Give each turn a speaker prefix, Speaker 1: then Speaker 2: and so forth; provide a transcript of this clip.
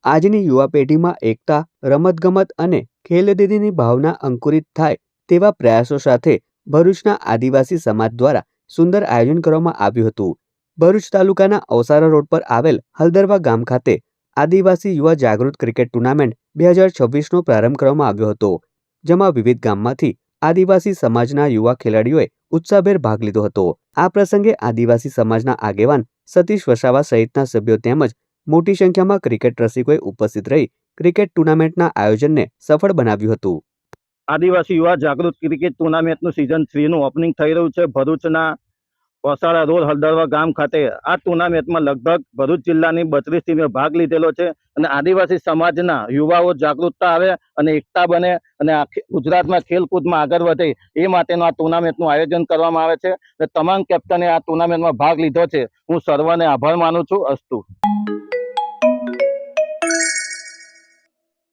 Speaker 1: આજની યુવા પેઢીમાં એકતા, રમતગમત અને ખેલદીદીની ભાવના અંકુરિત થાય તેવા પ્રયાસો સાથે ભરૂચના આદિવાસી સમાજ દ્વારા સુંદર આયોજન કરવામાં આવ્યું હતું. ભરૂચ તાલુકાના ઔસારા રોડ પર આવેલ હલદરવા ગામ ખાતે આદિવાસી યુવા જાગૃત ક્રિકેટ ટુર્નામેન્ટ 2026નો પ્રારંભ કરવામાં આવ્યો હતો, જેમાં વિવિધ ગામમાંથી આદિવાસી સમાજના યુવા ખેલાડીઓએ ઉત્સાહભેર ભાગ લીધો હતો. આ પ્રસંગે આદિવાસી સમાજના આગેવાન સતીશ વસાવા સહિતના સભ્યો તેમજ મોટી સંખ્યામાં ક્રિકેટ રસિકોએ ઉપસ્થિત રહી ક્રિકેટ ટુર્નામેન્ટના આયોજનને સફળ બનાવ્યું હતું.
Speaker 2: આદિવાસી યુવા જાગૃત ક્રિકેટ ટુર્નામેન્ટનું સિઝન 3નું ઓપનિંગ થઈ રહ્યું છે ભરૂચના ઔસારા રોડ હલદરવા ગામ ખાતે. આ ટુર્નામેન્ટમાં લગભગ ભરૂચ જિલ્લાની 32 ટીમે ભાગ લીધેલો છે અને આદિવાસી સમાજના યુવાઓ જાગૃતતા આવે અને એકતા બને અને ગુજરાતમાં ખેલકૂદમાં આગળ વધે એ માટેનું આ ટુર્નામેન્ટનું આયોજન કરવામાં આવે છે. તમામ કેપ્ટને આ ટુર્નામેન્ટમાં ભાગ લીધો છે. હું સર્વને આભાર માનું છું. અસ્તુ.